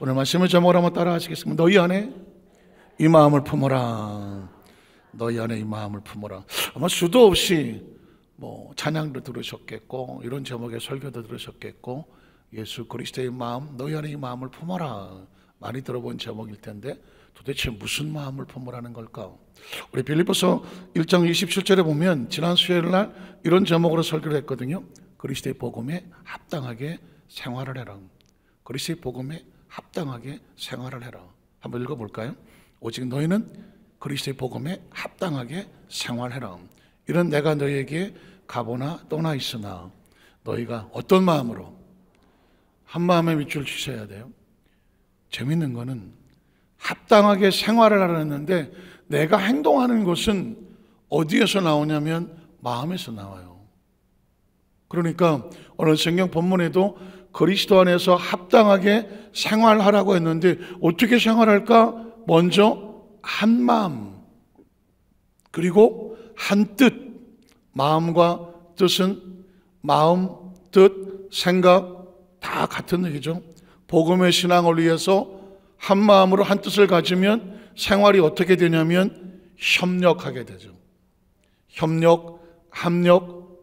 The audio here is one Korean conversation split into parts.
오늘 말씀의 제목을 한번 따라 하시겠습니다. 너희 안에 이 마음을 품어라. 너희 안에 이 마음을 품어라. 아마 수도 없이 찬양도 들으셨겠고, 이런 제목의 설교도 들으셨겠고, 예수 그리스도의 마음, 너희 안에 이 마음을 품어라, 많이 들어본 제목일 텐데 도대체 무슨 마음을 품으라는 걸까? 우리 빌립보서 1장 27절에 보면 지난 수요일 날 이런 제목으로 설교를 했거든요. 그리스도의 복음에 합당하게 생활을 해라. 그리스도의 복음에 합당하게 생활을 해라. 한번 읽어볼까요? 오직 너희는 그리스도의 복음에 합당하게 생활해라. 이런 내가 너희에게 가보나 떠나 있으나 너희가 어떤 마음으로, 한 마음에 밑줄 치셔야 돼요. 재밌는 거는 합당하게 생활을 하려는데 내가 행동하는 것은 어디에서 나오냐면 마음에서 나와요. 그러니까 오늘 성경 본문에도 그리스도 안에서 합당하게 생활하라고 했는데 어떻게 생활할까? 먼저 한 마음, 그리고 한 뜻. 마음과 뜻은 마음, 뜻, 생각 다 같은 얘기죠. 복음의 신앙을 위해서 한 마음으로 한 뜻을 가지면 생활이 어떻게 되냐면 협력하게 되죠. 협력, 합력,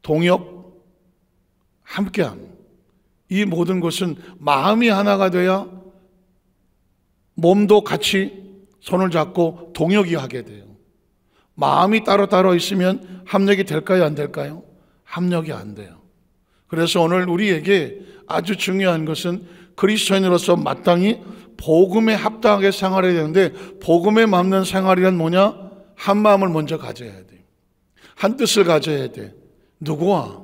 동역, 함께함. 이 모든 것은 마음이 하나가 돼야 몸도 같이 손을 잡고 동역이 하게 돼요. 마음이 따로따로 있으면 합력이 될까요? 안 될까요? 합력이 안 돼요. 그래서 오늘 우리에게 아주 중요한 것은 그리스도인으로서 마땅히 복음에 합당하게 생활해야 되는데, 복음에 맞는 생활이란 뭐냐? 한 마음을 먼저 가져야 돼. 한 뜻을 가져야 돼. 누구와?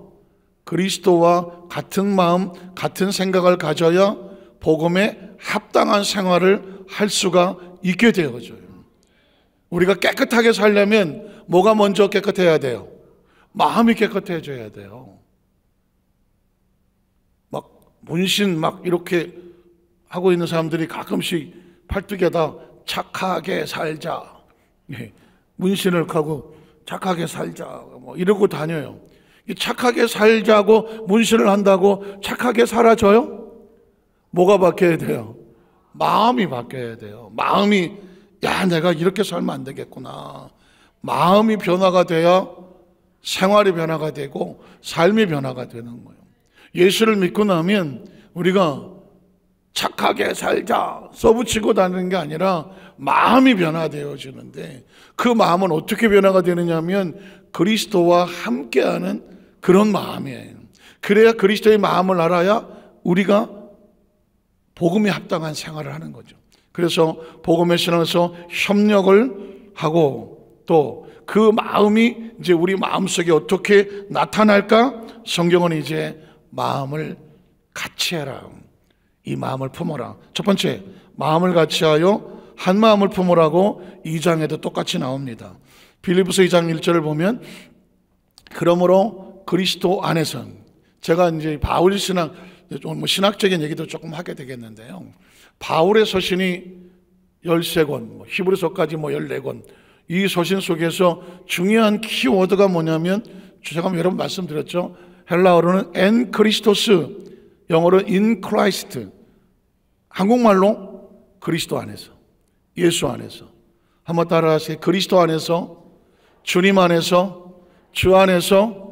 그리스도와 같은 마음, 같은 생각을 가져야 복음에 합당한 생활을 할 수가 있게 되어져요. 우리가 깨끗하게 살려면 뭐가 먼저 깨끗해야 돼요? 마음이 깨끗해져야 돼요. 문신 이렇게 하고 있는 사람들이 가끔씩 팔뚝에다 착하게 살자, 문신을 하고 착하게 살자 이러고 다녀요. 착하게 살자고 문신을 한다고 착하게 살아져요? 뭐가 바뀌어야 돼요? 마음이 바뀌어야 돼요. 마음이, 내가 이렇게 살면 안 되겠구나. 마음이 변화가 돼야 생활이 변화가 되고 삶이 변화가 되는 거예요. 예수를 믿고 나면 우리가 착하게 살자 써붙이고 다니는 게 아니라 마음이 변화되어지는데, 그 마음은 어떻게 변화가 되느냐면 그리스도와 함께하는 그런 마음이에요. 그래야 그리스도의 마음을 알아야 우리가 복음에 합당한 생활을 하는 거죠. 그래서 복음의 신앙에서 협력을 하고, 또 그 마음이 이제 우리 마음속에 어떻게 나타날까? 성경은 이제 마음을 같이 해라, 이 마음을 품어라. 첫 번째, 마음을 같이 하여 한 마음을 품으라고 2장에도 똑같이 나옵니다. 빌립보서 2장 1절을 보면, 그러므로 그리스도 안에서, 제가 이제 바울 신학, 신학적인 얘기도 조금 하게 되겠는데요. 바울의 서신이 13권, 히브리서까지 14권, 이 서신 속에서 중요한 키워드가 뭐냐면, 제가 여러 번 말씀드렸죠. 헬라어로는 엔 크리스토스, 영어로 인 크라이스트, 한국말로 그리스도 안에서, 예수 안에서. 한번 따라하세요. 그리스도 안에서, 주님 안에서, 주 안에서.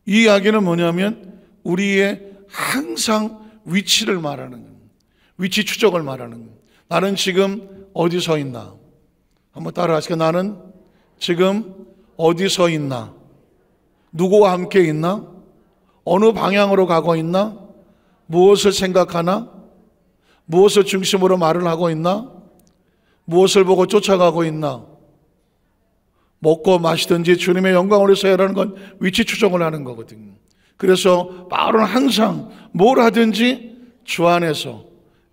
이 이야기는 뭐냐면 우리의 항상 위치를 말하는 거예요. 위치 추적을 말하는 거예요. 나는 지금 어디 서 있나? 한번 따라하시죠. 나는 지금 어디 서 있나? 누구와 함께 있나? 어느 방향으로 가고 있나? 무엇을 생각하나? 무엇을 중심으로 말을 하고 있나? 무엇을 보고 쫓아가고 있나? 먹고 마시든지 주님의 영광을 위해서 하라는 건 위치 추정을 하는 거거든요. 그래서 바울은 항상 뭘 하든지 주 안에서,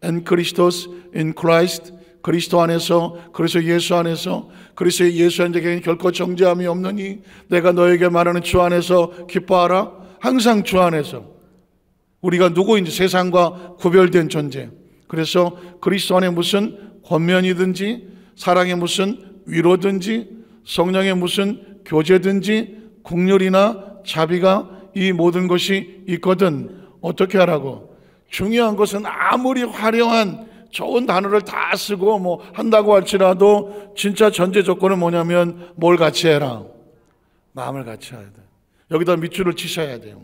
in Christos, in Christ, 그리스도 안에서, 그래서 예수 안에서, 그래서 예수 안에는 결코 정죄함이 없느니 내가 너에게 말하는 주 안에서 기뻐하라. 항상 주 안에서. 우리가 누구인지 세상과 구별된 존재. 그래서 그리스도 안에 무슨 권면이든지, 사랑의 무슨 위로든지, 성령의 무슨 교제든지, 긍휼이나 자비가, 이 모든 것이 있거든 어떻게 하라고? 중요한 것은 아무리 화려한 좋은 단어를 다 쓰고 뭐 한다고 할지라도 진짜 전제 조건은 뭐냐면 뭘 같이 해라? 마음을 같이 해야 돼. 여기다 밑줄을 치셔야 돼요.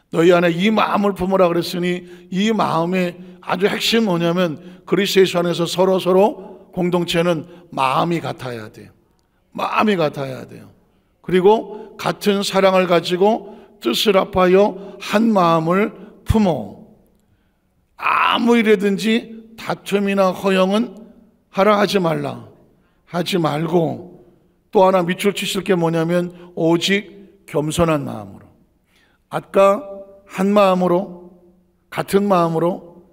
너희 안에 이 마음을 품으라 그랬으니 이 마음의 아주 핵심 뭐냐면 그리스도 예수 안에서 서로 공동체는 마음이 같아야 돼요. 마음이 같아야 돼요. 그리고 같은 사랑을 가지고 뜻을 합하여 한 마음을 품어. 아무 일이든지 다툼이나 허영은 하라 하지 말라. 하지 말고 또 하나 밑줄 치실 게 뭐냐면 오직 겸손한 마음으로. 아까 한 마음으로 같은 마음으로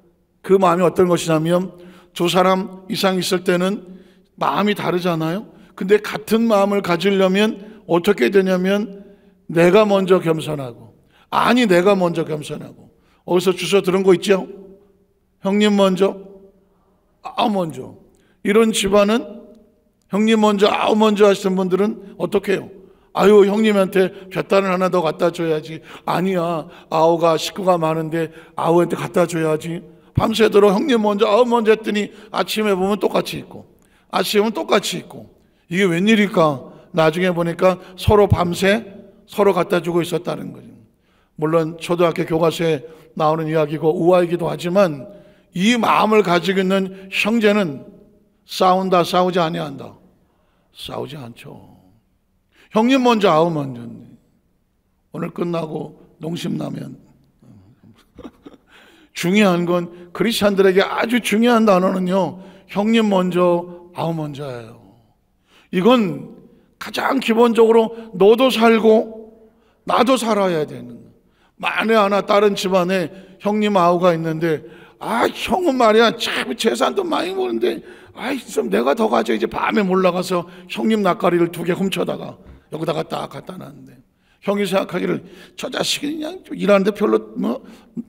그 마음이 어떤 것이냐면 두 사람 이상 있을 때는 마음이 다르잖아요. 근데 같은 마음을 가지려면 어떻게 되냐면 내가 먼저 겸손하고 아니 내가 먼저 겸손하고 어디서 주워 들은 거 있죠? 형님 먼저 아우 먼저. 이런 집안은 형님 먼저 아우 먼저 하시는 분들은 어떻게 해요? 아유 형님한테 볕단을 하나 더 갖다 줘야지. 아니야 아우가 식구가 많은데 아우한테 갖다 줘야지. 밤새도록 형님 먼저 아우 먼저 했더니 아침에 보면 똑같이 있고 아침은 똑같이 있고 이게 웬일일까? 나중에 보니까 서로 밤새 서로 갖다 주고 있었다는 거죠. 물론 초등학교 교과서에 나오는 이야기고 우화이기도 하지만 이 마음을 가지고 있는 형제는 싸운다 싸우지 아니한다. 싸우지 않죠. 형님 먼저 아우 먼저. 오늘 끝나고 농심라면. 중요한 건 크리스찬들에게 아주 중요한 단어는요 형님 먼저 아우 먼저예요. 이건 가장 기본적으로 너도 살고 나도 살아야 되는 거예요. 만에 하나 다른 집안에 형님 아우가 있는데 아 형은 말이야 참 재산도 많이 모는데 아이 좀 내가 더 가져. 이제 밤에 몰라가서 형님 낯가리를 2개 훔쳐다가 여기다가 딱 갖다 놨는데 형이 생각하기를 저 자식이 그냥 일하는데 별로 뭐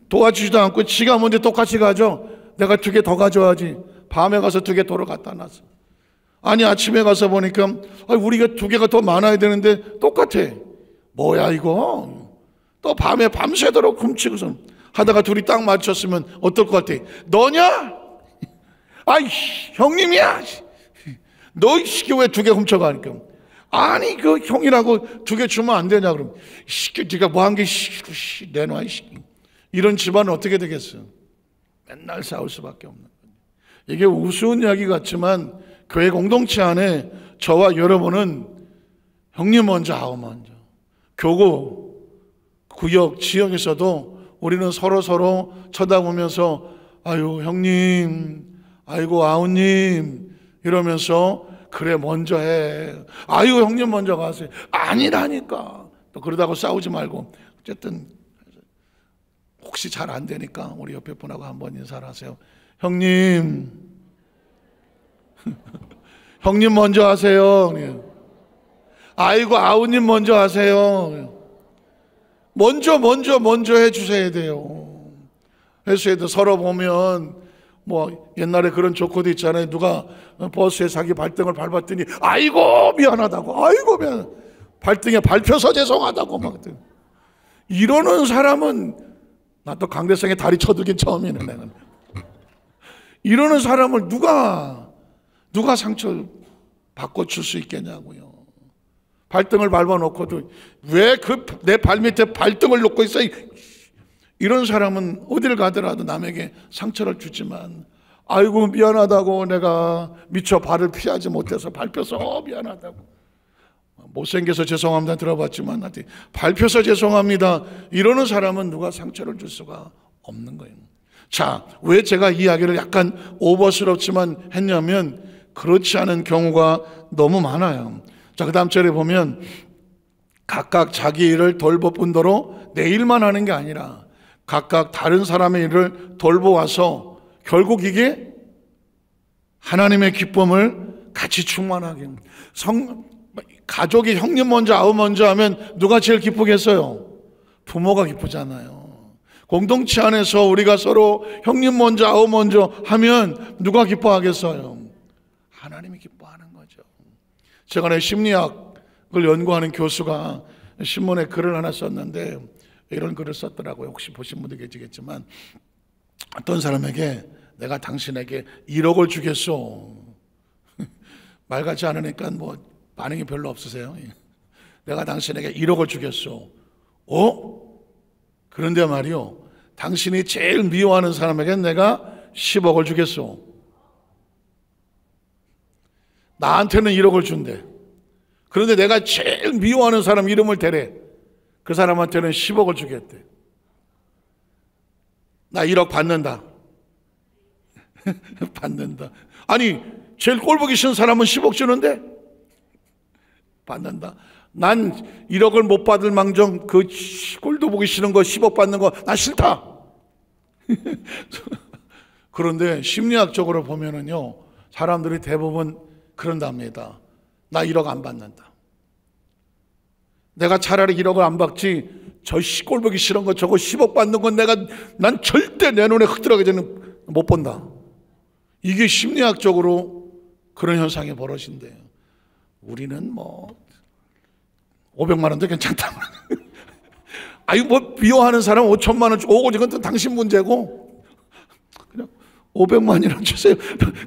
도와주지도 않고 지가 먼저 똑같이 가져. 내가 2개 더 가져와야지. 밤에 가서 2개 도로 갖다 놨어. 아니 아침에 가서 보니까 우리가 2개가 더 많아야 되는데 똑같아. 뭐야 이거. 또 밤에 밤새도록 훔치고서 하다가 둘이 딱 맞췄으면 어떨 것 같아? 너냐? 아이 형님이야. 너 이 새끼 왜 2개 훔쳐가니까? 아니 그 형이라고 2개 주면 안 되냐? 그럼 새끼 네가 뭐 한 개 내놔 이 새끼. 이런 집안은 어떻게 되겠어? 맨날 싸울 수밖에 없는 거예요. 이게 우스운 이야기 같지만 교회 공동체 안에 저와 여러분은 형님 먼저 아우 먼저. 교구 구역 지역에서도 우리는 서로 쳐다보면서 아유 형님 아이고 아우님 이러면서 그래 먼저 해. 아유 형님 먼저 가세요. 아니라니까. 또 그러다가 싸우지 말고 어쨌든 혹시 잘 안 되니까 우리 옆에 분하고 한번 인사를 하세요. 형님 형님 먼저 하세요. 아이고 아우님 먼저 하세요. 먼저 해주셔야 돼요. 회수에도 서로 보면 뭐 옛날에 그런 조커도 있잖아요. 누가 버스에 자기 발등을 밟았더니 아이고 미안하다고. 아이고 미안. 발등에 밟혀서 죄송하다고 막. 이러는 사람은 나 또 강대상에 다리 쳐들긴 처음이네. 내가. 이러는 사람을 누가 상처 바꿔줄 수 있겠냐고요. 발등을 밟아놓고도 왜 그 내 발밑에 발등을 놓고 있어? 이런 사람은 어딜 가더라도 남에게 상처를 주지만 아이고 미안하다고 내가 미처 발을 피하지 못해서 밟혀서 미안하다고. 못생겨서 죄송합니다 들어봤지만 나한테 밟혀서 죄송합니다 이러는 사람은 누가 상처를 줄 수가 없는 거예요. 자, 왜 제가 이 이야기를 약간 오버스럽지만 했냐면 그렇지 않은 경우가 너무 많아요. 자, 그 다음 절에 보면 각각 자기 일을 돌볼 뿐더러 내 일만 하는 게 아니라 각각 다른 사람의 일을 돌보아서 결국 이게 하나님의 기쁨을 같이 충만하게. 가족이 형님 먼저 아우 먼저 하면 누가 제일 기쁘겠어요? 부모가 기쁘잖아요. 공동체 안에서 우리가 서로 형님 먼저 아우 먼저 하면 누가 기뻐하겠어요? 하나님이 기뻐하는 거죠. 최근에 심리학을 연구하는 교수가 신문에 글을 하나 썼는데 이런 글을 썼더라고요. 혹시 보신 분도 계시겠지만 어떤 사람에게 내가 당신에게 1억을 주겠소. 말 같지 않으니까 뭐 반응이 별로 없으세요? 내가 당신에게 1억을 주겠소. 그런데 말이요, 당신이 제일 미워하는 사람에게 내가 10억을 주겠소. 나한테는 1억을 준대. 그런데 내가 제일 미워하는 사람 이름을 대래. 그 사람한테는 10억을 주겠대. 나 1억 받는다. 받는다. 아니, 제일 꼴보기 싫은 사람은 10억 주는데? 받는다. 난 1억을 못 받을 망정 그 꼴도 보기 싫은 거 10억 받는 거 난 싫다. 그런데 심리학적으로 보면은요, 사람들이 대부분 그런답니다. 나 1억 안 받는다. 내가 차라리 1억을 안 받지, 저 꼴보기 싫은 거 저거 10억 받는 건 난 절대 내 눈에 흙 들어가지는 못 본다. 이게 심리학적으로 그런 현상이 벌어진대요. 우리는 뭐 500만 원도 괜찮다. 아유, 뭐 미워하는 사람 5천만 원 주고, 이건 또 당신 문제고 그냥 500만이나 주세요.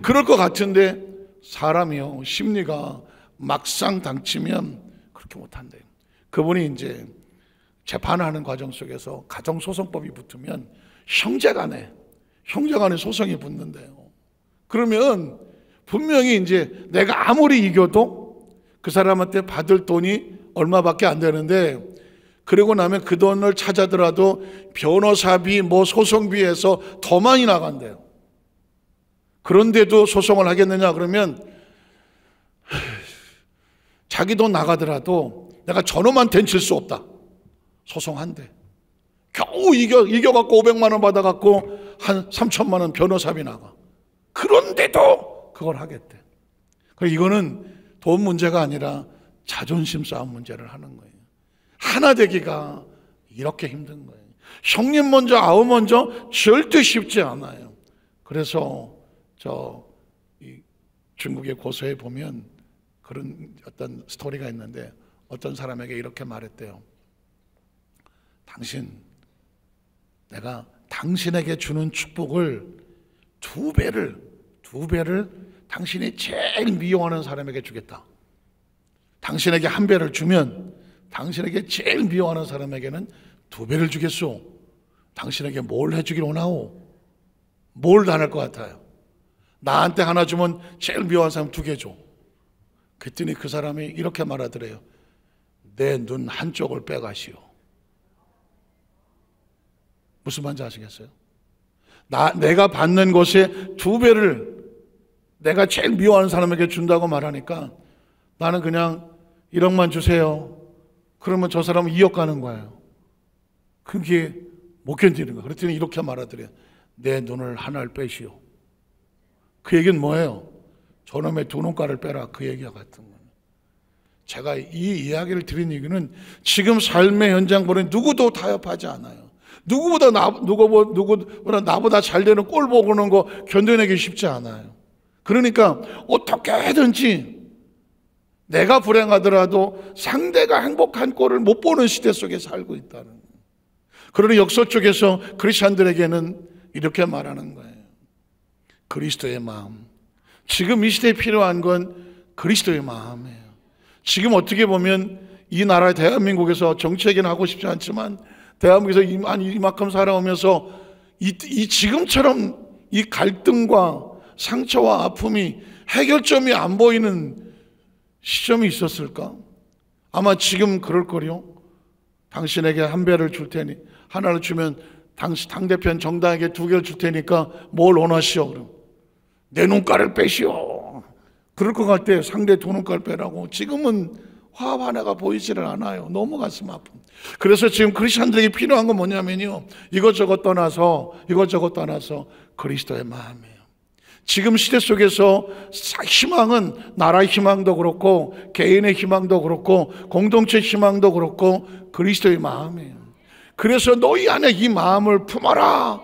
그럴 것 같은데 사람이요, 심리가 막상 당치면 그렇게 못한대요. 그분이 이제 재판하는 과정 속에서 가정소송법이 붙으면 형제간에 소송이 붙는데요. 그러면 분명히 이제 내가 아무리 이겨도 그 사람한테 받을 돈이 얼마밖에 안 되는데, 그러고 나면 그 돈을 찾아더라도 변호사비, 뭐 소송비에서 더 많이 나간대요. 그런데도 소송을 하겠느냐 그러면 자기 돈 나가더라도 내가 저놈한테는 질 수 없다. 소송한대. 겨우 이겨갖고 500만 원 받아갖고 한 3천만 원 변호사비 나가. 그런데도 그걸 하겠대. 이거는 돈 문제가 아니라 자존심 싸움 문제를 하는 거예요. 하나 되기가 이렇게 힘든 거예요. 형님 먼저 아우 먼저 절대 쉽지 않아요. 그래서 이 중국의 고서에 보면 그런 어떤 스토리가 있는데, 어떤 사람에게 이렇게 말했대요. 내가 당신에게 주는 축복을 두 배를 당신이 제일 미워하는 사람에게 주겠다. 당신에게 한 배를 주면 당신에게 제일 미워하는 사람에게는 2배를 주겠소. 당신에게 뭘 해주길 원하오? 뭘 당할 것 같아요? 나한테 하나 주면 제일 미워하는 사람 2개 줘. 그랬더니 그 사람이 이렇게 말하더래요. 내 눈 한쪽을 빼가시오. 무슨 말인지 아시겠어요? 내가 받는 것에 2배를 내가 제일 미워하는 사람에게 준다고 말하니까 나는 그냥 1억만 주세요. 그러면 저 사람은 2억 가는 거예요. 그게 못 견디는 거예요. 그랬더니 이렇게 말하더래요. 내 눈을 하나를 빼시오. 그 얘기는 뭐예요? 저놈의 2눈가를 빼라. 그 얘기와 같은 거예요. 제가 이 이야기를 드린 얘기는 지금 삶의 현장 보는 누구도 타협하지 않아요. 누구보다 나보다 잘 되는 꼴 보는 거 견뎌내기 쉽지 않아요. 그러니까 어떻게든지 내가 불행하더라도 상대가 행복한 꼴을 못 보는 시대 속에 살고 있다는 거예요. 그러니 역서 쪽에서 크리스찬들에게는 이렇게 말하는 거예요. 그리스도의 마음. 지금 이 시대에 필요한 건 그리스도의 마음이에요. 지금 어떻게 보면 이 나라 대한민국에서 정치 얘기는 하고 싶지 않지만 대한민국에서 이만큼 살아오면서 이 지금처럼 이 갈등과 상처와 아픔이 해결점이 안 보이는 시점이 있었을까? 아마 지금 그럴 거요. 당신에게 1배를 줄 테니, 하나를 주면 당대편 정당에게 2개를 줄 테니까 뭘 원하시오? 그럼 내 눈가를 빼시오. 그럴 것 같아. 상대 2눈가를 빼라고. 지금은 화합 하나가 보이지를 않아요. 너무 가슴 아픔. 그래서 지금 크리스천들에게 필요한 건 뭐냐면요, 이것저것 떠나서 그리스도의 마음이에요. 지금 시대 속에서 희망은 나라의 희망도 그렇고 개인의 희망도 그렇고 공동체 희망도 그렇고 그리스도의 마음이에요. 그래서 너희 안에 이 마음을 품어라는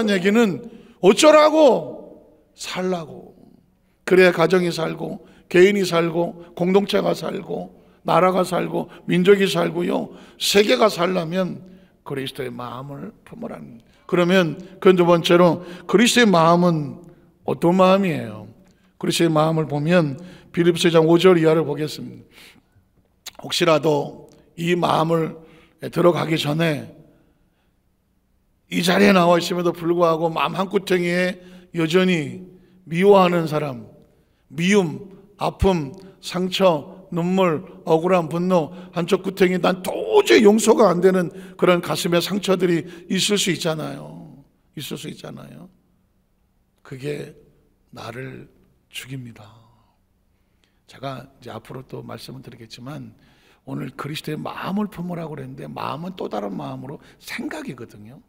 얘기는 어쩌라고? 살라고. 그래야 가정이 살고 개인이 살고 공동체가 살고 나라가 살고 민족이 살고요, 세계가 살려면 그리스도의 마음을 품으라는, 그러면 그 두 번째로 그리스도의 마음은 어떤 마음이에요? 그리스도의 마음을 보면 빌립보서 2장 5절 이하를 보겠습니다. 혹시라도 이 마음을 들어가기 전에 이 자리에 나와 있음에도 불구하고 마음 한구덩이에 여전히 미워하는 사람, 미움, 아픔, 상처, 눈물, 억울한 분노, 한쪽 구덩이 난 도저히 용서가 안 되는 그런 가슴의 상처들이 있을 수 있잖아요. 있을 수 있잖아요. 그게 나를 죽입니다. 제가 이제 앞으로 또 말씀을 드리겠지만 오늘 그리스도의 마음을 품으라고 그랬는데 마음은 또 다른 마음으로 생각이거든요.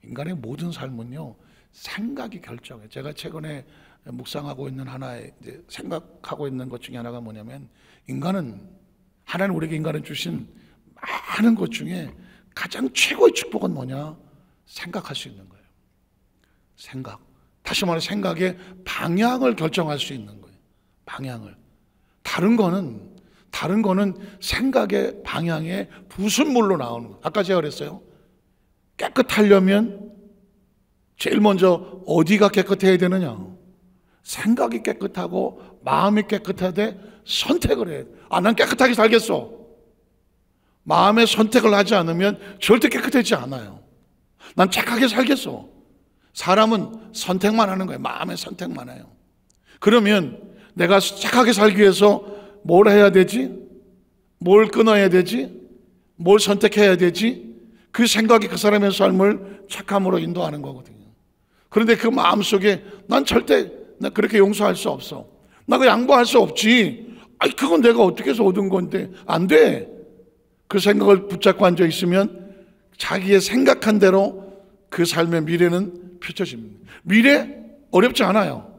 인간의 모든 삶은요, 생각이 결정해요. 제가 최근에 묵상하고 있는 하나의 이제 생각하고 있는 것 중에 하나가 뭐냐면 하나님 우리에게 인간은 주신 많은 것 중에 가장 최고의 축복은 뭐냐? 생각할 수 있는 거예요. 생각. 다시 말해 생각의 방향을 결정할 수 있는 거예요. 방향을. 다른 거는 생각의 방향에 부순물로 나오는 거예요. 아까 제가 그랬어요. 깨끗하려면 제일 먼저 어디가 깨끗해야 되느냐? 생각이 깨끗하고 마음이 깨끗하되 선택을 해야 돼. 난 깨끗하게 살겠어. 마음의 선택을 하지 않으면 절대 깨끗하지 않아요. 난 착하게 살겠어. 사람은 선택만 하는 거예요. 마음의 선택만 해요. 그러면 내가 착하게 살기 위해서 뭘 해야 되지? 뭘 끊어야 되지? 뭘 선택해야 되지? 그 생각이 그 사람의 삶을 착함으로 인도하는 거거든요. 그런데 그 마음속에 난 절대 그렇게 용서할 수 없어. 나 그 양보할 수 없지. 그건 내가 어떻게 해서 얻은 건데. 안 돼. 그 생각을 붙잡고 앉아 있으면 자기의 생각한 대로 그 삶의 미래는 펼쳐집니다. 미래 어렵지 않아요.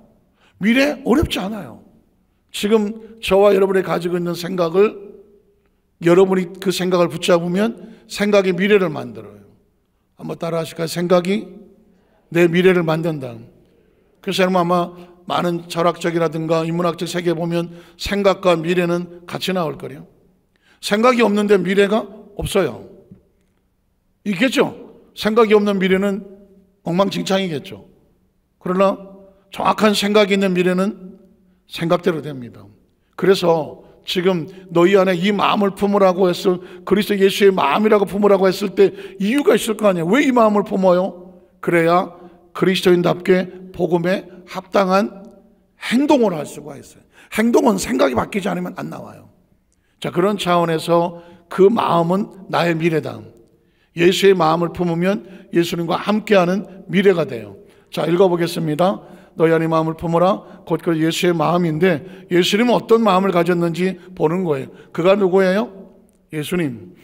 미래 어렵지 않아요. 지금 저와 여러분이 가지고 있는 생각을 여러분이 그 생각을 붙잡으면 생각이 미래를 만들어요. 한번 따라 하실까요? 생각이 내 미래를 만든다. 그래서 여러분 아마 많은 철학적이라든가 인문학적 세계에 보면 생각과 미래는 같이 나올 거예요. 생각이 없는데 미래가 없어요. 있겠죠? 생각이 없는 미래는 엉망진창이겠죠. 그러나 정확한 생각이 있는 미래는 생각대로 됩니다. 그래서 지금 너희 안에 이 마음을 품으라고 했을 그리스도 예수의 마음이라고 품으라고 했을 때 이유가 있을 거 아니에요. 왜 이 마음을 품어요? 그래야 그리스도인답게 복음에 합당한 행동을 할 수가 있어요. 행동은 생각이 바뀌지 않으면 안 나와요. 자, 그런 차원에서 그 마음은 나의 미래다. 예수의 마음을 품으면 예수님과 함께하는 미래가 돼요. 자, 읽어보겠습니다. 너희 안에 마음을 품으라. 곧 그 예수의 마음인데 예수님은 어떤 마음을 가졌는지 보는 거예요. 그가 누구예요? 예수님.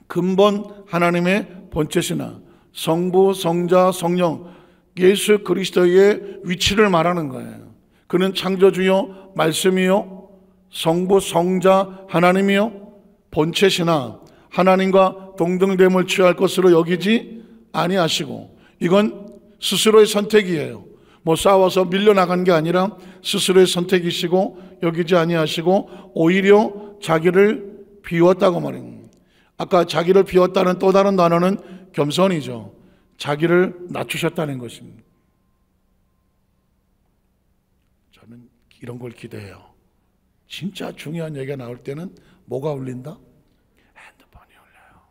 근본 하나님의 본체시나 성부, 성자, 성령 예수 그리스도의 위치를 말하는 거예요. 그는 창조주요 말씀이요 성부, 성자 하나님이요 본체시나 하나님과 동등됨을 취할 것으로 여기지 아니하시고 이건 스스로의 선택이에요. 싸워서 밀려나간 게 아니라 스스로의 선택이시고 여기지 아니하시고 오히려 자기를 비웠다고 말합니다. 아까 자기를 비웠다는 또 다른 단어는 겸손이죠. 자기를 낮추셨다는 것입니다. 저는 이런 걸 기대해요. 진짜 중요한 얘기가 나올 때는 뭐가 울린다? 핸드폰이 울려요.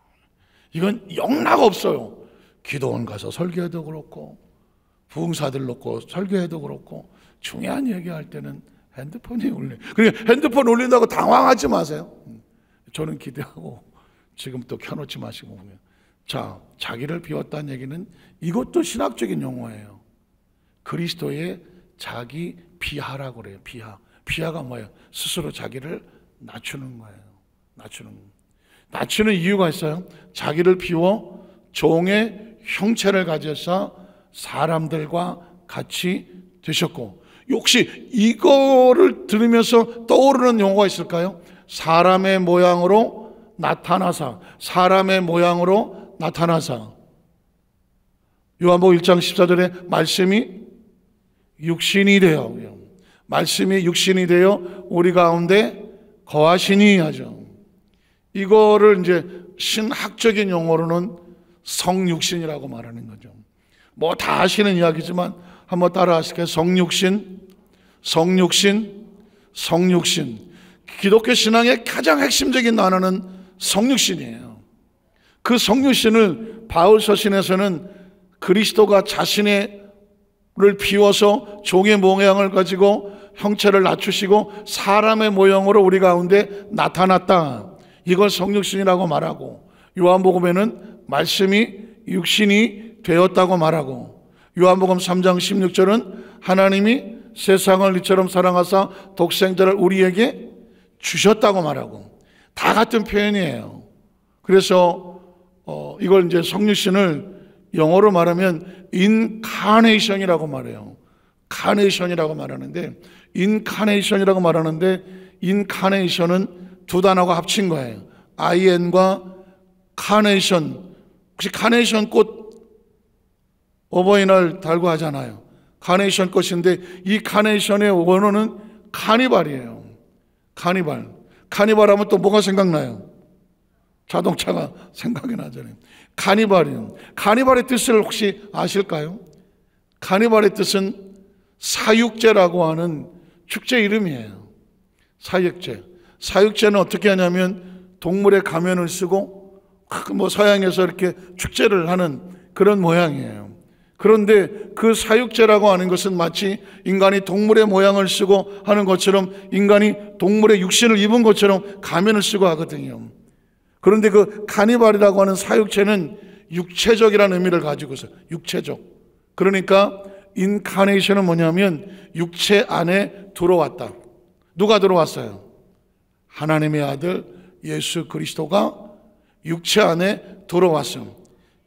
이건 영락 없어요. 기도원 가서 설교해도 그렇고 부흥사들 놓고 설교해도 그렇고 중요한 얘기할 때는 핸드폰이 울려요. 그러니까 핸드폰 울린다고 당황하지 마세요. 저는 기대하고 지금 또 켜놓지 마시고 보면 자, 자기를 비웠다는 얘기는 이것도 신학적인 용어예요. 그리스도의 자기 비하라고 그래요. 비하가 뭐예요? 스스로 자기를 낮추는 거예요. 낮추는 이유가 있어요. 자기를 비워 종의 형체를 가져서 사람들과 같이 되셨고 혹시 이거를 들으면서 떠오르는 용어가 있을까요? 사람의 모양으로 나타나사 요한복음 1장 14절에 말씀이 육신이 되어 우리 가운데 거하시니 하죠. 이거를 이제 신학적인 용어로는 성육신이라고 말하는 거죠. 뭐 다 아시는 이야기지만 한번 따라 하실까요? 성육신, 성육신, 성육신. 기독교 신앙의 가장 핵심적인 단어는 성육신이에요. 그 성육신을 바울 서신에서는 그리스도가 자신을 비워서 종의 모양을 가지고 형체를 낮추시고 사람의 모형으로 우리 가운데 나타났다, 이걸 성육신이라고 말하고, 요한복음에는 말씀이 육신이 되었다고 말하고, 요한복음 3장 16절은 하나님이 세상을 이처럼 사랑하사 독생자를 우리에게 주셨다고 말하고, 다 같은 표현이에요. 그래서 이걸 이제 성육신을 영어로 말하면 인카네이션이라고 말해요. 카네이션이라고 말하는데, 인카네이션이라고 말하는데, 인카네이션은 두 단어가 합친 거예요. IN과 카네이션. 혹시 카네이션 꽃 어버이날 달고 하잖아요. 카네이션 꽃인데 이 카네이션의 원어는 카니발이에요. 카니발. 카니발 하면 또 뭐가 생각나요? 자동차가 생각이 나잖아요. 카니발이요. 카니발의 뜻을 혹시 아실까요? 카니발의 뜻은 사육제라고 하는 축제 이름이에요. 사육제. 사육제는 어떻게 하냐면 동물의 가면을 쓰고 뭐 서양에서 이렇게 축제를 하는 그런 모양이에요. 그런데 그 사육제라고 하는 것은 마치 인간이 동물의 모양을 쓰고 하는 것처럼, 인간이 동물의 육신을 입은 것처럼 가면을 쓰고 하거든요. 그런데 그 카니발이라고 하는 사육제는 육체적이라는 의미를 가지고 있어요. 육체적. 그러니까 인카네이션은 뭐냐면 육체 안에 들어왔다. 누가 들어왔어요? 하나님의 아들 예수 그리스도가 육체 안에 들어왔어요.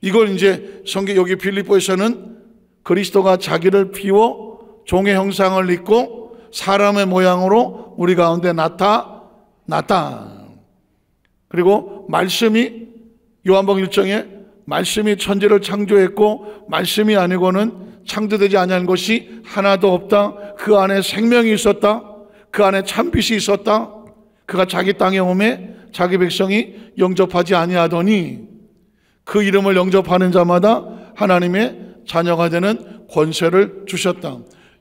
이걸 이제 성경 여기 빌립보에서는 그리스도가 자기를 비워 종의 형상을 입고 사람의 모양으로 우리 가운데 나타났다. 그리고 말씀이, 요한복음 1장에 말씀이 천지를 창조했고 말씀이 아니고는 창조되지 아니한 것이 하나도 없다. 그 안에 생명이 있었다. 그 안에 참빛이 있었다. 그가 자기 땅에 오매 자기 백성이 영접하지 아니하더니 그 이름을 영접하는 자마다 하나님의 자녀가 되는 권세를 주셨다.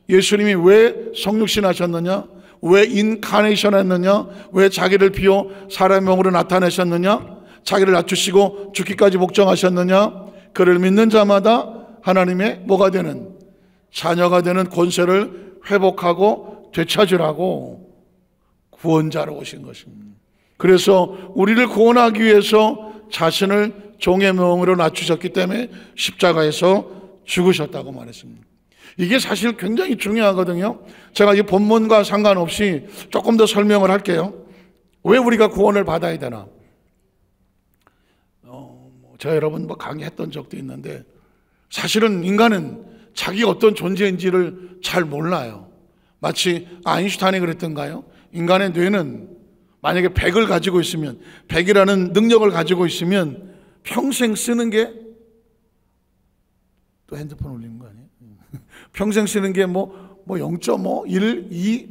예수님이 왜 성육신 하셨느냐? 왜 인카네이션 했느냐? 왜 자기를 비워 사람의 몸으로 나타내셨느냐? 자기를 낮추시고 죽기까지 복종하셨느냐? 그를 믿는 자마다 하나님의 뭐가 되는, 자녀가 되는 권세를 회복하고 되찾으라고 구원자로 오신 것입니다. 그래서 우리를 구원하기 위해서 자신을 종의 모형으로 낮추셨기 때문에 십자가에서 죽으셨다고 말했습니다. 이게 사실 굉장히 중요하거든요. 제가 이 본문과 상관없이 조금 더 설명을 할게요. 왜 우리가 구원을 받아야 되나? 제가 여러분 뭐 강의했던 적도 있는데, 사실은 인간은 자기가 어떤 존재인지를 잘 몰라요. 마치 아인슈타인이 그랬던가요? 인간의 뇌는 만약에 100을 가지고 있으면, 100이라는 능력을 가지고 있으면 평생 쓰는 게, 또 핸드폰 올리는 거 아니에요? 평생 쓰는 게 뭐 0.5, 1, 2,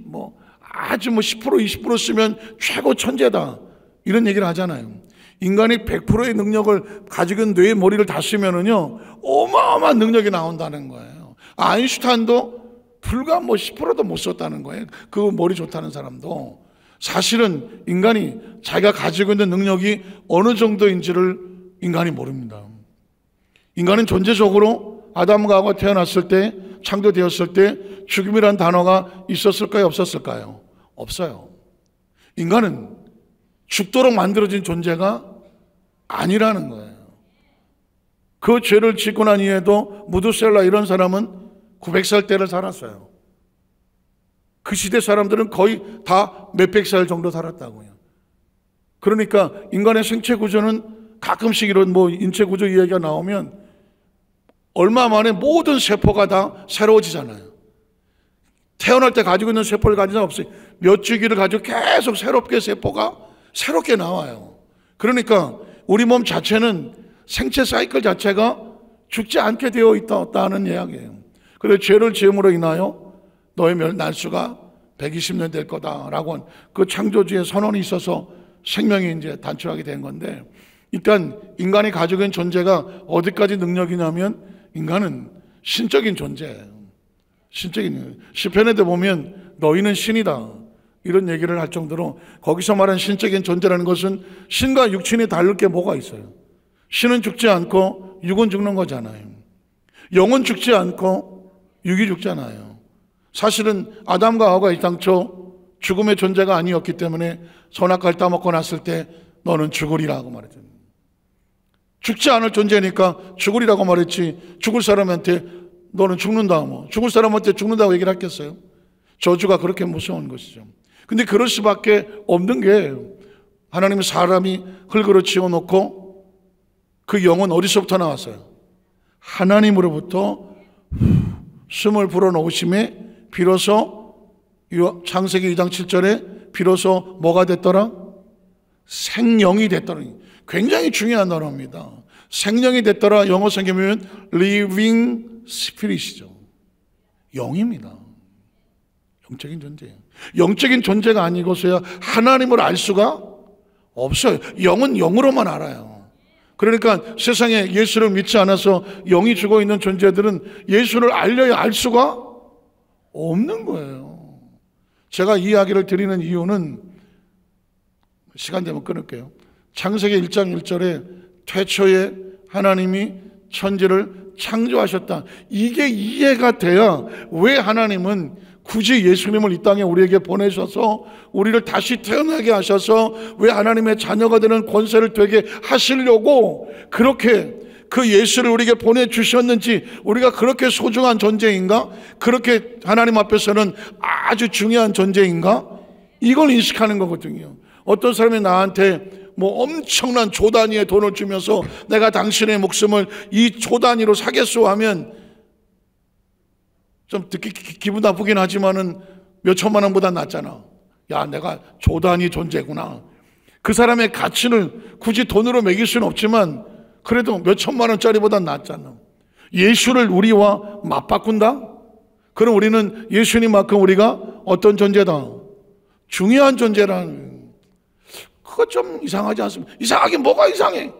아주 10%, 20% 쓰면 최고 천재다, 이런 얘기를 하잖아요. 인간이 100%의 능력을 가지고 있는 뇌의 머리를 다 쓰면은요, 어마어마한 능력이 나온다는 거예요. 아인슈타인도 불과 10%도 못 썼다는 거예요. 그 머리 좋다는 사람도. 사실은 인간이 자기가 가지고 있는 능력이 어느 정도인지를 인간이 모릅니다. 인간은 존재적으로 아담과 하와가 태어났을 때, 창조되었을 때 죽음이란 단어가 있었을까요? 없었을까요? 없어요. 인간은 죽도록 만들어진 존재가 아니라는 거예요. 그 죄를 짓고 난 이후에도 무두셀라 이런 사람은 900살대를 살았어요. 그 시대 사람들은 거의 다 몇백 살 정도 살았다고요. 그러니까 인간의 생체 구조는 가끔씩 이런 인체 구조 이야기가 나오면 얼마 만에 모든 세포가 다 새로워지잖아요. 태어날 때 가지고 있는 세포를 가진 사람 없어요. 몇 주기를 가지고 계속 세포가 새롭게 나와요. 그러니까 우리 몸 자체는 생체 사이클 자체가 죽지 않게 되어 있다는 이야기예요. 그래서 죄를 지음으로 인하여 너의 날수가 120년 될 거다라고 한 그 창조주의 선언이 있어서 생명이 이제 단축하게 된 건데, 일단 인간이 가지고 있는 존재가 어디까지 능력이냐면 인간은 신적인 존재예요. 신적인, 시편에도 보면 너희는 신이다 이런 얘기를 할 정도로 거기서 말하는 신적인 존재라는 것은 신과 육신이 다를 게 뭐가 있어요? 신은 죽지 않고 육은 죽는 거잖아요. 영은 죽지 않고 육이 죽잖아요. 사실은 아담과 하와가 이 당초 죽음의 존재가 아니었기 때문에 선악과를 따먹고 났을 때 너는 죽으리라고 말했죠. 죽지 않을 존재니까 죽으리라고 말했지, 죽을 사람한테 너는 죽는다, 죽을 사람한테 죽는다고 얘기를 했겠어요? 저주가 그렇게 무서운 것이죠. 근데 그럴 수밖에 없는 게, 하나님이 사람이 흙으로 지어놓고 그 영은 어디서부터 나왔어요? 하나님으로부터 숨을 불어넣으심에 비로소 창세기 2장 7절에 비로소 뭐가 됐더라? 생명이 됐더라. 굉장히 중요한 단어입니다. 생명이 됐더라 영어 성경이면 living spirit이죠. 영입니다. 영적인 존재예요. 영적인 존재가 아니고서야 하나님을 알 수가 없어요. 영은 영으로만 알아요. 그러니까 세상에 예수를 믿지 않아서 영이 죽어 있는 존재들은 예수를 알려야 알 수가 없는 거예요. 제가 이 이야기를 드리는 이유는 시간 되면 끊을게요. 창세기 1장 1절에 태초에 하나님이 천지를 창조하셨다. 이게 이해가 돼야 왜 하나님은 굳이 예수님을 이 땅에 우리에게 보내셔서 우리를 다시 태어나게 하셔서 왜 하나님의 자녀가 되는 권세를 되게 하시려고 그렇게 그 예수를 우리에게 보내주셨는지, 우리가 그렇게 소중한 존재인가? 그렇게 하나님 앞에서는 아주 중요한 존재인가? 이걸 인식하는 거거든요. 어떤 사람이 나한테 엄청난 조 단위의 돈을 주면서 내가 당신의 목숨을 이 조 단위로 사겠소 하면 좀 듣기 기분 나쁘긴 하지만은 몇 천만 원보다 낫잖아. 야, 내가 조 단위 존재구나. 그 사람의 가치를 굳이 돈으로 매길 수는 없지만 그래도 몇 천만 원짜리보다 낫잖아. 예수를 우리와 맞바꾼다? 그럼 우리는 예수님만큼 우리가 어떤 존재다? 중요한 존재라는. 그거 좀 이상하지 않습니까? 이상하긴 뭐가 이상해?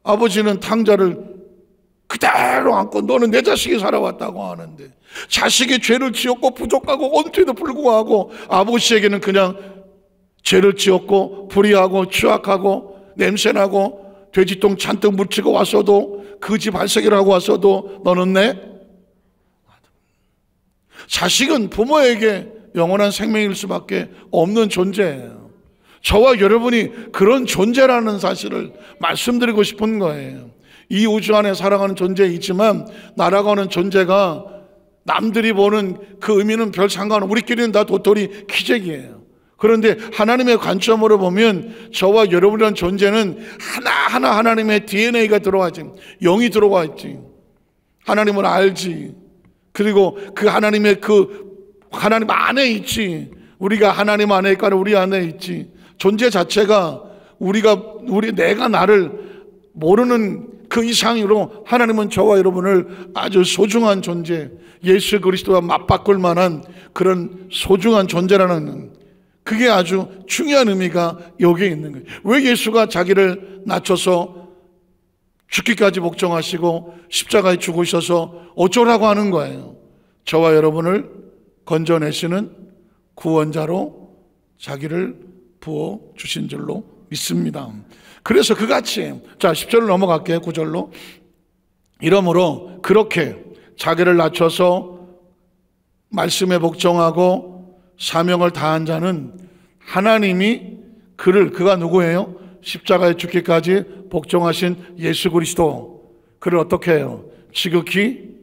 아버지는 탕자를 그대로 안고 너는 내 자식이 살아왔다고 하는데, 자식이 죄를 지었고 부족하고 언제도 불구하고 아버지에게는 그냥 죄를 지었고 불의하고 추악하고 냄새나고 돼지똥 잔뜩 묻히고 왔어도 거지 발색이를 하고 왔어도 너는 내 자식은 부모에게 영원한 생명일 수밖에 없는 존재예요. 저와 여러분이 그런 존재라는 사실을 말씀드리고 싶은 거예요. 이 우주 안에 살아가는 존재이지만 나라고 하는 존재가 남들이 보는 그 의미는 별 상관없고 우리끼리는 다 도토리 키재기예요. 그런데 하나님의 관점으로 보면 저와 여러분이라는 존재는 하나하나 하나님의 DNA가 들어와 있지, 영이 들어와 있지, 하나님을 알지, 그리고 그 하나님의 하나님 안에 있지, 우리가 하나님 안에 있고 우리 안에 있지. 존재 자체가 내가 나를 모르는 그 이상으로 하나님은 저와 여러분을 아주 소중한 존재, 예수 그리스도와 맞바꿀 만한 그런 소중한 존재라는, 그게 아주 중요한 의미가 여기에 있는 거예요. 왜 예수가 자기를 낮춰서 죽기까지 복종하시고 십자가에 죽으셔서 어쩌라고 하는 거예요? 저와 여러분을 건져내시는 구원자로 자기를 부어주신 줄로 믿습니다. 그래서 그같이, 자 10절로 넘어갈게요. 9절로. 이러므로 그렇게 자기를 낮춰서 말씀에 복종하고 사명을 다한 자는 하나님이 그가 누구예요? 십자가에 죽기까지 복종하신 예수 그리스도, 그를 어떻게 해요? 지극히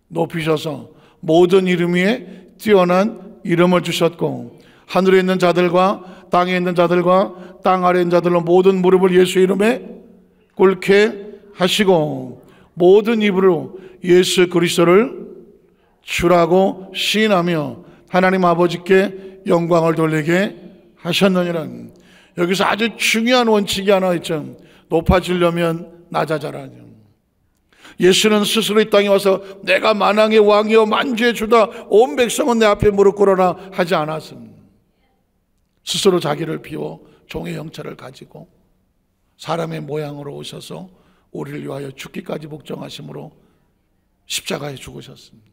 높이셔서 모든 이름 위에 뛰어난 이름을 주셨고 하늘에 있는 자들과 땅에 있는 자들과 땅 아래에 있는 자들로 모든 무릎을 예수 이름에 꿇게 하시고 모든 입으로 예수 그리스도를 주라고 시인하며 하나님 아버지께 영광을 돌리게 하셨느니라. 여기서 아주 중요한 원칙이 하나 있죠. 높아지려면 낮아져라. 예수는 스스로 이 땅에 와서 내가 만왕의 왕이여 만주의 주다 온 백성은 내 앞에 무릎 꿇어라 하지 않았습니다. 스스로 자기를 비워 종의 형체를 가지고 사람의 모양으로 오셔서 우리를 위하여 죽기까지 복종하심으로 십자가에 죽으셨습니다.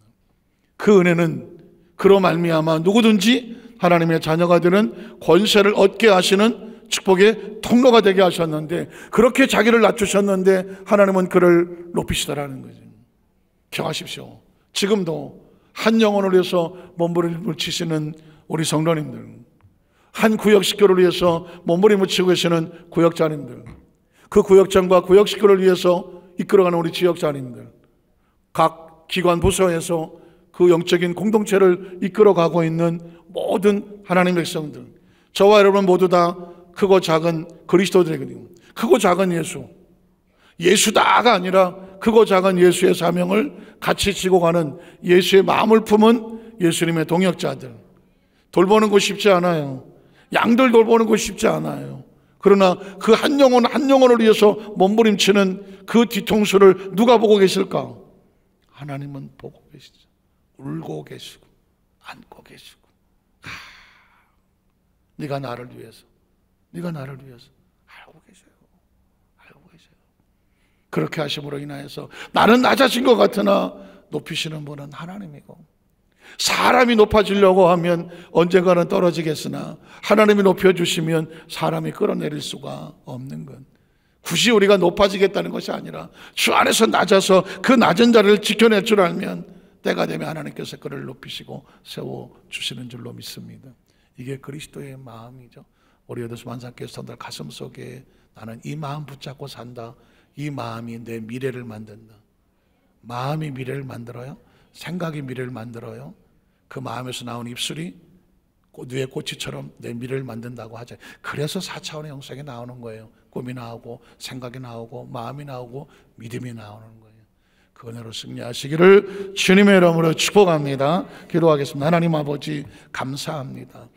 그 은혜는 그로 말미암아 누구든지 하나님의 자녀가 되는 권세를 얻게 하시는 축복의 통로가 되게 하셨는데, 그렇게 자기를 낮추셨는데 하나님은 그를 높이시다라는 거죠. 기억하십시오. 지금도 한 영혼을 위해서 몸부림을 치시는 우리 성도님들, 한 구역 식교를 위해서 몸부림을 치고 계시는 구역장님들, 그 구역장과 구역 식교를 위해서 이끌어가는 우리 지역장님들, 각 기관 부서에서 그 영적인 공동체를 이끌어가고 있는 모든 하나님 백성들, 저와 여러분 모두 다 크고 작은 그리스도들이거든요. 크고 작은 예수다가 아니라 크고 작은 예수의 사명을 같이 지고 가는 예수의 마음을 품은 예수님의 동역자들. 돌보는 거 쉽지 않아요. 양들 돌보는 거 쉽지 않아요. 그러나 그 한 영혼 한 영혼을 위해서 몸부림치는 그 뒤통수를 누가 보고 계실까? 하나님은 보고 계시죠. 울고 계시고 안고 계시고, 네가 나를 위해서, 네가 나를 위해서 알고 계셔요. 알고 계셔요. 그렇게 하심으로 인하여서 나는 낮아진 것 같으나 높이시는 분은 하나님이고, 사람이 높아지려고 하면 언젠가는 떨어지겠으나 하나님이 높여주시면 사람이 끌어내릴 수가 없는 것. 굳이 우리가 높아지겠다는 것이 아니라 주 안에서 낮아서 그 낮은 자리를 지켜낼 줄 알면 때가 되면 하나님께서 그를 높이시고 세워주시는 줄로 믿습니다. 이게 그리스도의 마음이죠. 우리 여덟 만상교회 성도들 가슴 속에 나는 이 마음 붙잡고 산다. 이 마음이 내 미래를 만든다. 마음이 미래를 만들어요. 생각이 미래를 만들어요. 그 마음에서 나온 입술이 뇌의 꼬치처럼 내 미래를 만든다고 하죠. 그래서 4차원의 영성이 나오는 거예요. 꿈이 나오고 생각이 나오고 마음이 나오고 믿음이 나오는 거예요. 그 은혜로 승리하시기를 주님의 이름으로 축복합니다. 기도하겠습니다. 하나님 아버지 감사합니다.